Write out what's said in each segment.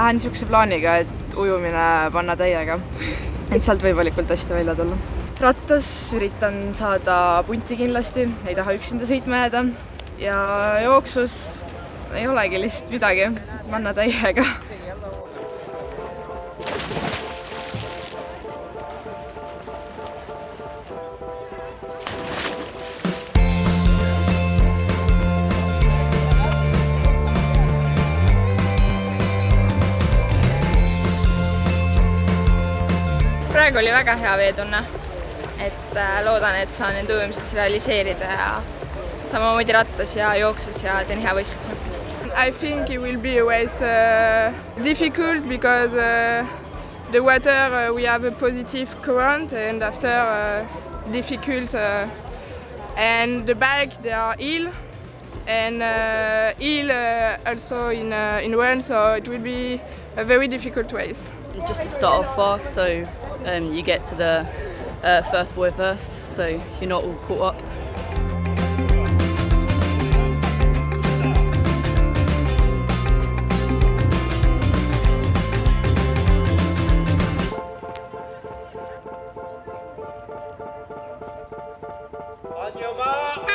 lähen niisuguse plaaniga, et ujumine panna täiega, et sealt võimalikult hästi välja tulla. Rattas üritan saada punti kindlasti, ei taha üksinda sõitma jääda ja jooksus ei olegi lihtsalt midagi, panna täiega. Praegu oli väga hea veetunne, et loodan, et saan enda ujumises realiseerida ja samamoodi rattas ja jooksus ja teen hea võistluse. I think it will be always difficult because the water we have a positive current and after difficult and the bike they are hill and hill also in run, so it will be a very difficult race. Just to start off fast, so you get to the first buoy first, so you're not all caught up. On your mark!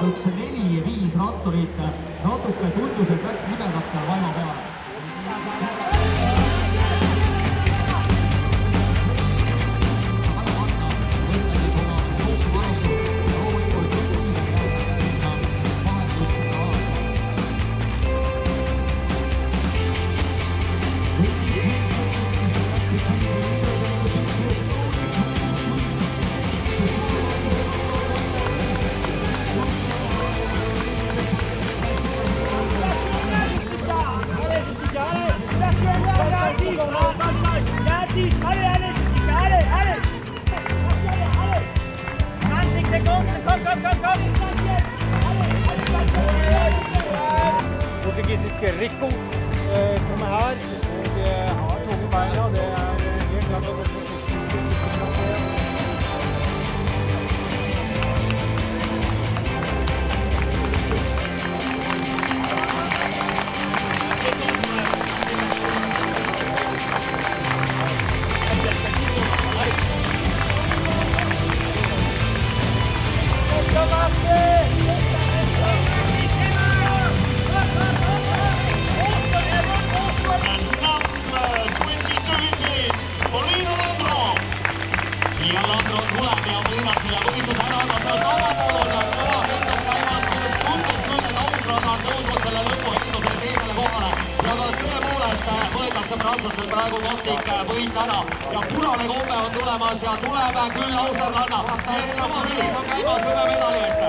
üks 4 ja 5 ratturit natuke tundus, et läks libedaks seal vaiva peale. Portugisiske Rico kommer her og har tunge beina. Det helt klart at det Prantslastel praegu koksik võit ära ja punane komme on tulemas ja tuleb küll Austerlanna. Oma võis on käimas üle medali eest.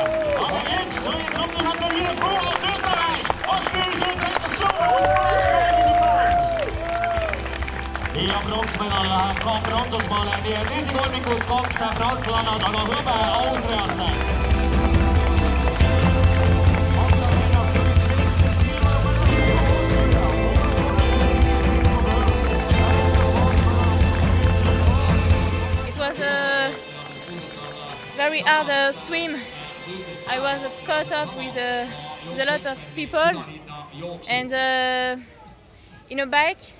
Aga Jens, oli trummi natuke Poola sööstale! läheb ka Prantsusmaale, nii et esikolmikus 2 prantslannad, aga hõbe Austriasse. It was a very hard swim. I was caught up with a lot of people, and in a bike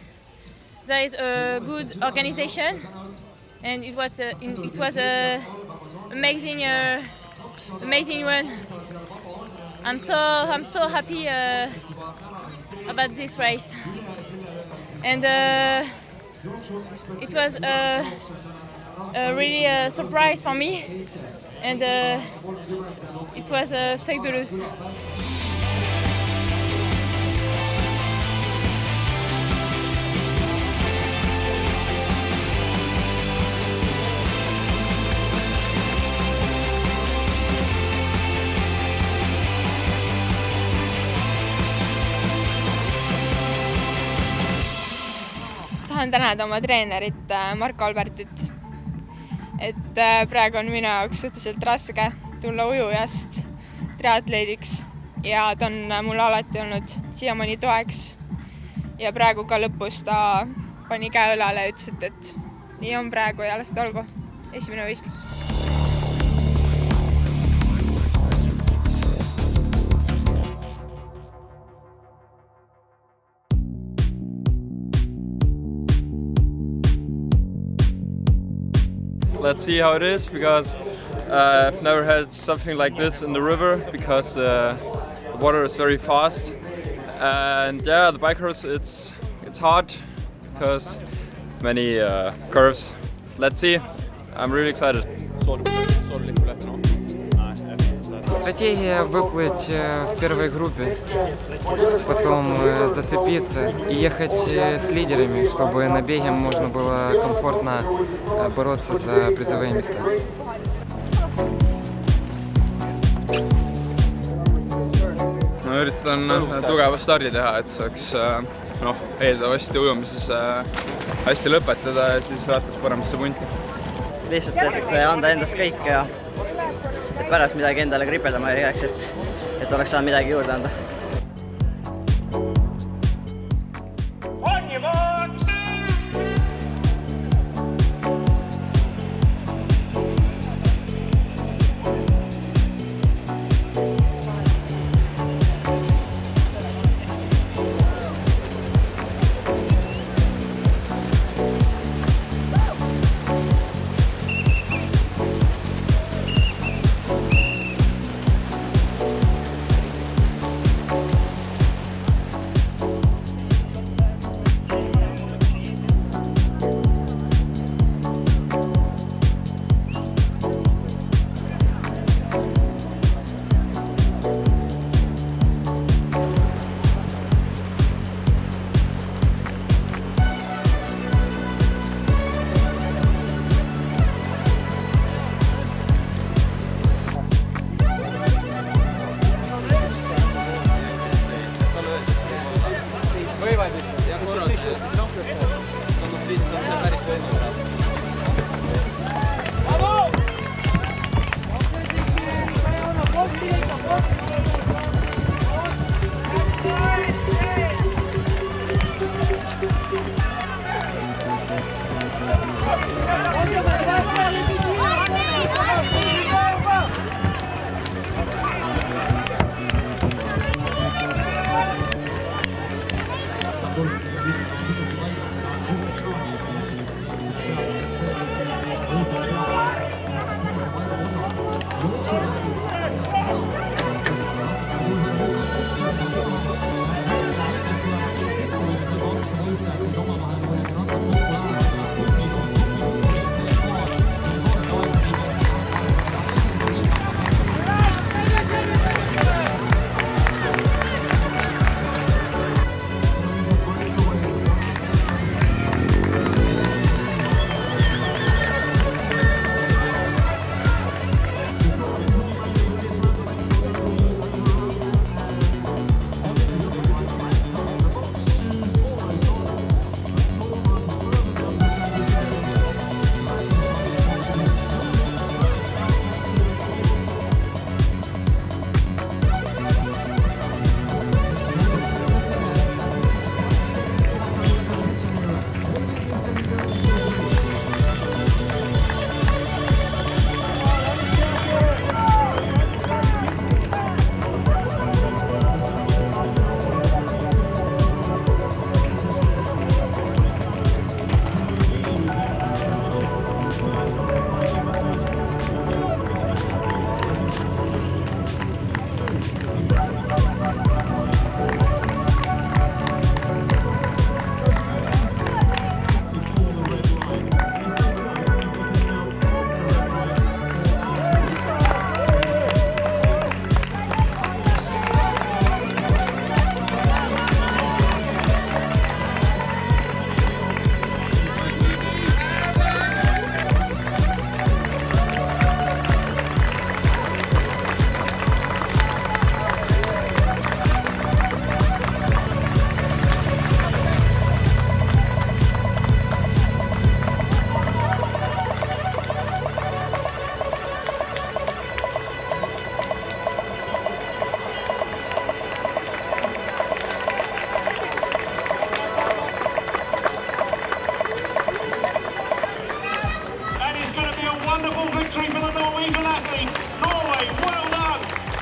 there is a good organization, and it was a amazing one. I'm so happy about this race, and it was a really a surprise for me, and it was fabulous. Tahan tänada oma treenerit Marko Albertit, et praegu on minu jaoks suhteliselt raske tulla ujujast triatleediks ja ta on mulle alati olnud siiamaani toeks ja praegu ka lõpus ta pani käe õlale ja ütles, et nii on praegu ja las ta olgu, esimene võistlus. Let's see how it is, because I've never had something like this in the river, because the water is very fast, and yeah, the bike course it's hard because many curves. Let's see, I'm really excited. Стратегия выплыть в первой группе, потом зацепиться и ехать с лидерами, чтобы на беге можно было комфортно бороться за призовые места. Ma üritan tugeva stardi teha, et saaks eeldavasti ujumises hästi lõpetada ja siis ratas paremasse punti. Lihtsalt, et anda endast kõik ja et pärast midagi endale kripeldama ei jääks, et oleks saanud midagi juurde anda.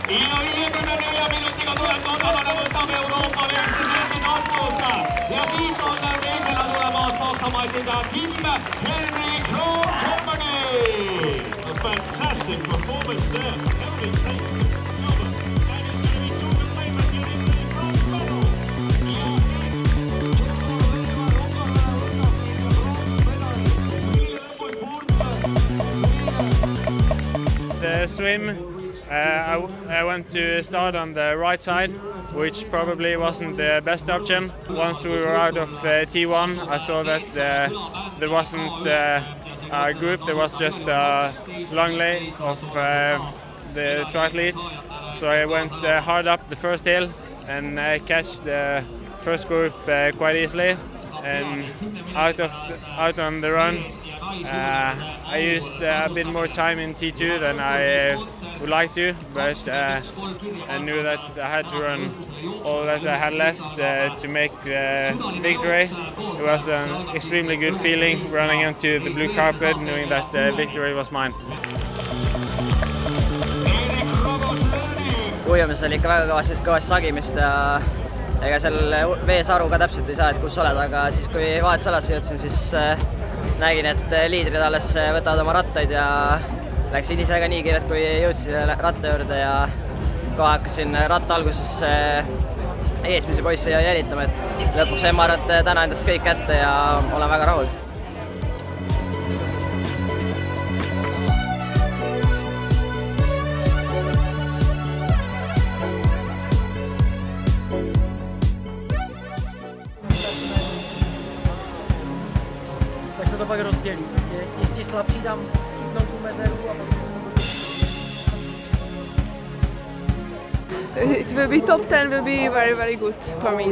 Ja 54 minutiga tuleb Kontavale, võtab Euroopa meistritiitli Tartusse ja siit on teisele tulemas Saksamaa esindaja Tim-Henrik Roth, Germany. A fantastic performance there. Henrik takes the silver. That is going to be silver play, but getting the bronze medal. The swim, I went to start on the right side, which probably wasn't the best option. Once we were out of T1, I saw that there wasn't a group, there was just a long lane of the triathletes. So I went hard up the first hill and I catch the first group quite easily. And out on the run, I used a bit more time in T2 than I would like to, but I knew that I had to run all that I had left to make victory. It was an extremely good feeling running onto the blue carpet, knowing that victory was mine. ujumises oli ikka väga kõvasti sagimist ja ega seal vees aru ka täpselt ei saa, et kus oled, aga siis kui vahetusalasse jõudsin, siis nägin, et liidrid alles võtavad oma rattaid ja läksin ise ka nii kiirelt, kui jõudsin ratta juurde ja kohe hakkasin ratta alguses eesmisi poisse jälitama, et lõpuks sain ma arvan, et täna endast kõik kätte ja olen väga rahul. Tak se to pak rozdělí. Prostě jistí slabší tam chytnou tu mezeru a potom It will be top 10 will be very, very good for me.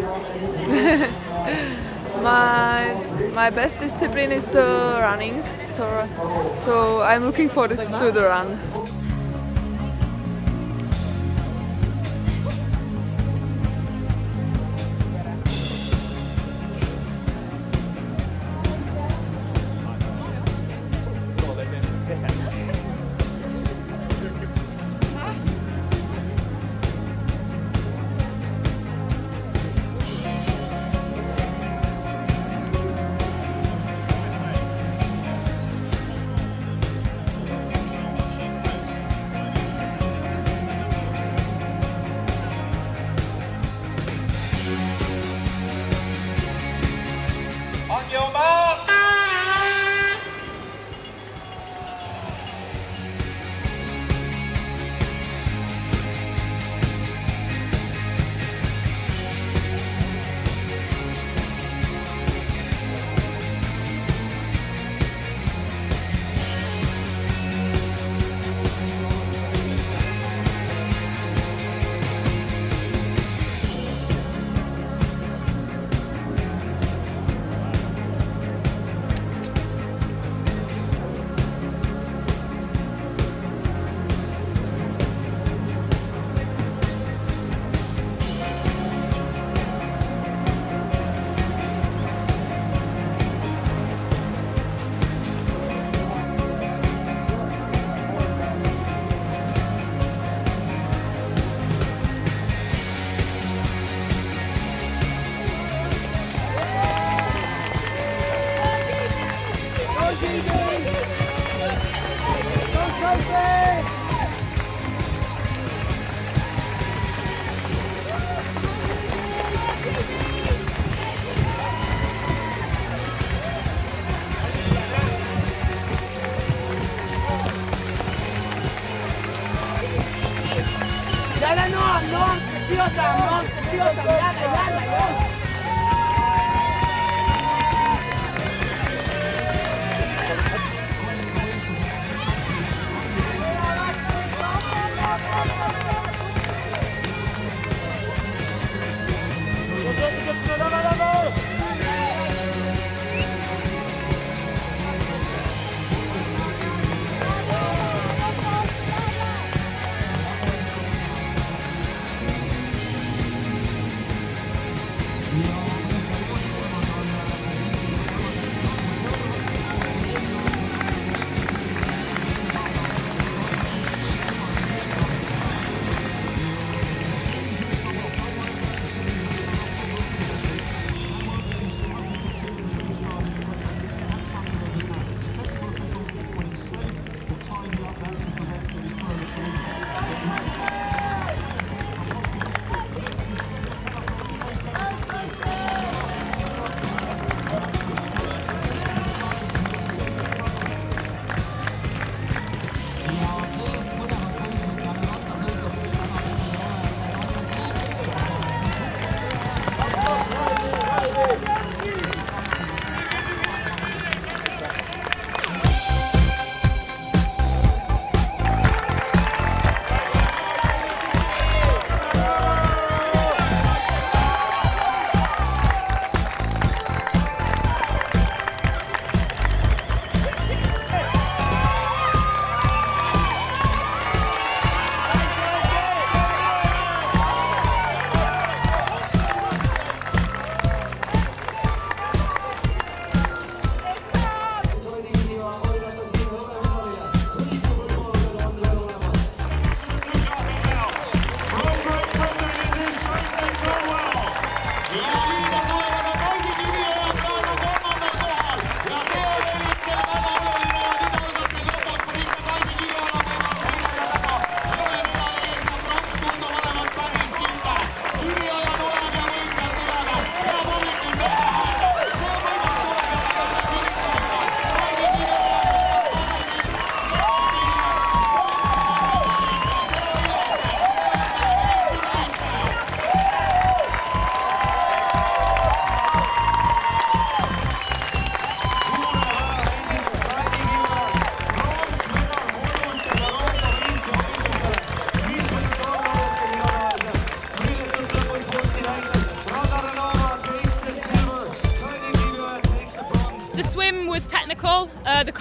my best discipline is the running, so I'm looking forward to the run. On your mark!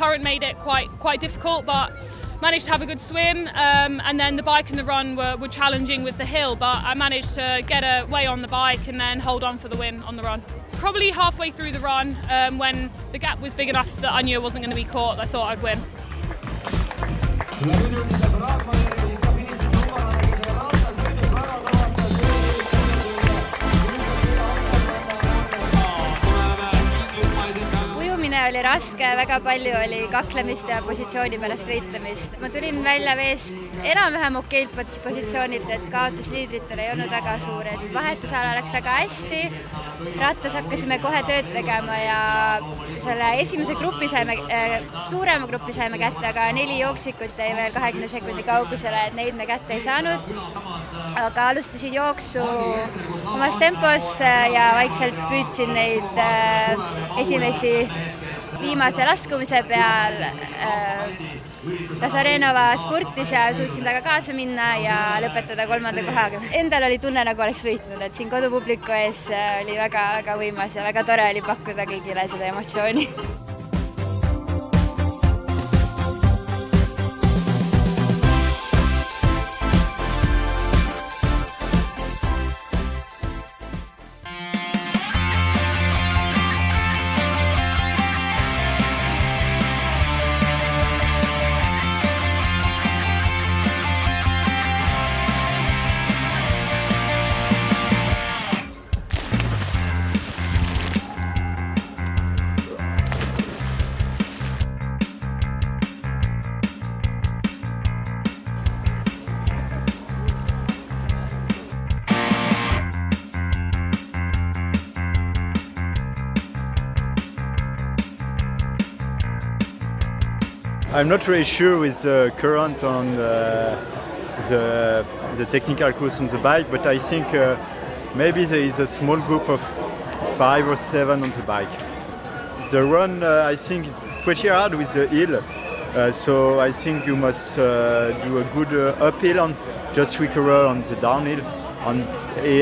current made it quite difficult, but managed to have a good swim, and then the bike and the run were challenging with the hill, but I managed to get away on the bike and then hold on for the win on the run. Probably halfway through the run, when the gap was big enough that I knew I wasn't going to be caught, I thought I'd win. Oli raske, väga palju oli kaklemist ja positsiooni pärast võitlemist. Ma tulin välja veest enam-vähem okeilt positsioonilt, et kaotusliidritel ei olnud väga suur, et vahetusala läks väga hästi. Rattas hakkasime kohe tööd tegema ja selle esimese grupi suurema grupi saime kätte, aga 4 jooksikut jäi veel 20 sekundi kaugusele, et neid me kätte ei saanud. Aga alustasin jooksu omas tempos ja vaikselt püüdsin neid esimesi viimase laskumise peal Rasarenova spurtis ja suutsin taga kaasa minna ja lõpetada 3. kohaga. Endal oli tunne, nagu oleks võitnud, et siin kodupubliku ees oli väga võimas ja väga tore oli pakkuda kõigile seda emotsiooni. I'm not really sure with the current on the technical course on the bike, but I think maybe there is a small group of 5 or 7 on the bike. The run, I think, pretty hard with the hill, so I think you must do a good uphill and just recover on the downhill. And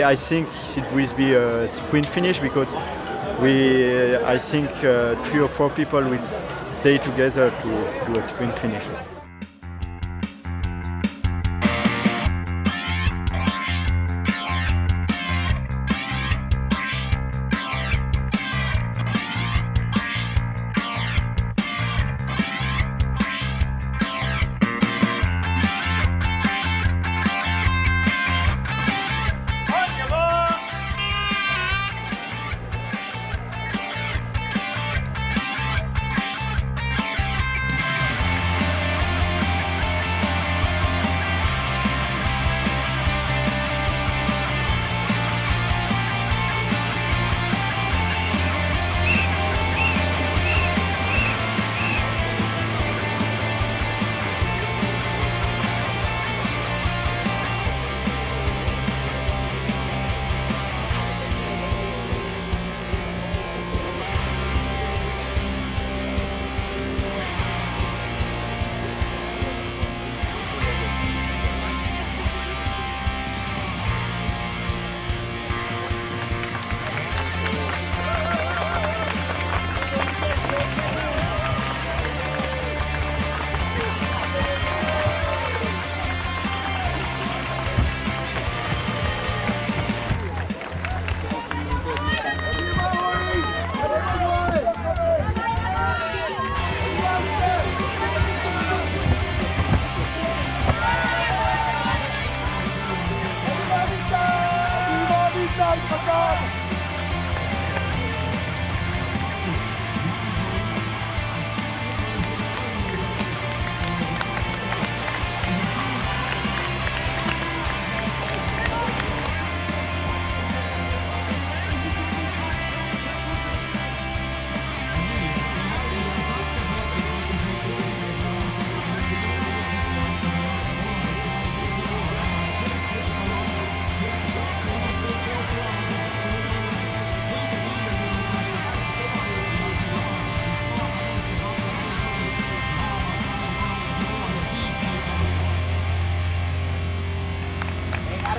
I think it will be a sprint finish because I think 3 or 4 people will stay together to do a sprint finish.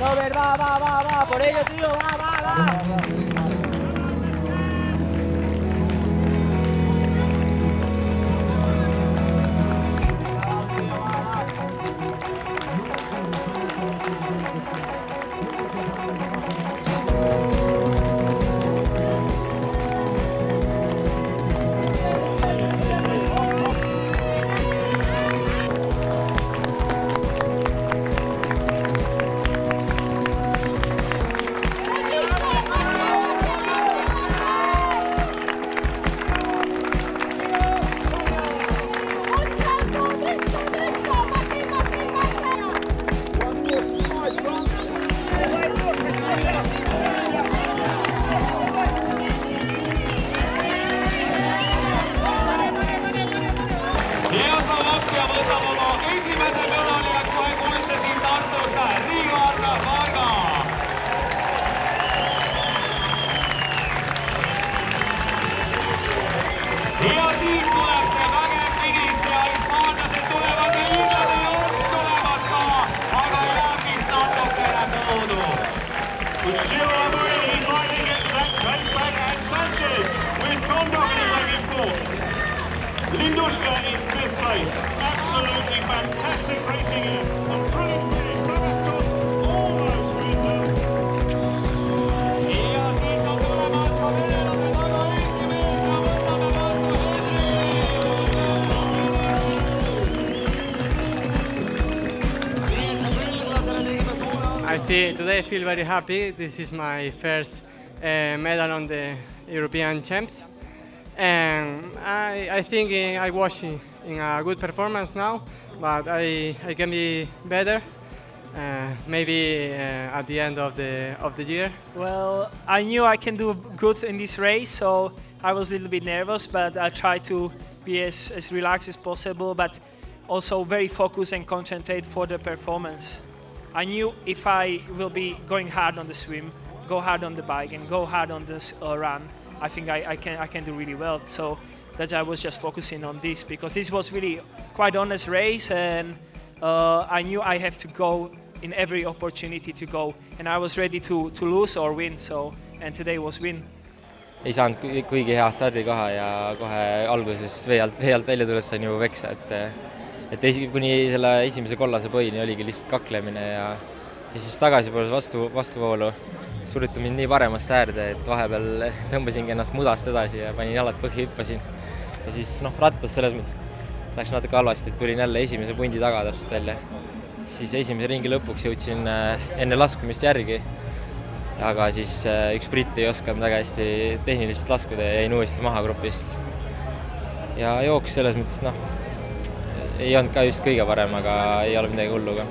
Robert, va, por ello, tío, va. Today I feel very happy. This is my first medal on the European Champs, and I think I was in a good performance now, but I can be better. Maybe at the end of the year. Well, I knew I can do good in this race, so I was a little bit nervous, but I tried to be as relaxed as possible, but also very focused and concentrate for the performance. I knew if I will be going hard on the swim, go hard on the bike, and go hard on the run, I think I can do really well. So that I was just focusing on this, because this was really quite honest race, and I knew I have to go in every opportunity to go, and I was ready to lose or win. So and today was win. Ei saanud kuigi hea stardikoha ja kohe alguses vee alt välja tulles sain juba peksa, et kuni selle esimese kollase põini oligi lihtsalt kaklemine ja siis tagasipoolse vastuvoolu suriti mind nii paremasse äärde, et vahepeal tõmbasingi ennast mudast edasi ja panin jalad põhja, hüppasin. Ja siis rattas selles mõttes läks natuke halvasti, et tulin jälle esimese pundi taga täpselt välja. Siis esimese ringi lõpuks jõudsin enne laskumist järgi, aga siis üks britt ei osanud väga hästi tehniliselt laskuda ja jäin uuesti maha grupist. Ja jooks selles mõttes ei olnud ka just kõige parem, aga ei ole midagi hullu ka.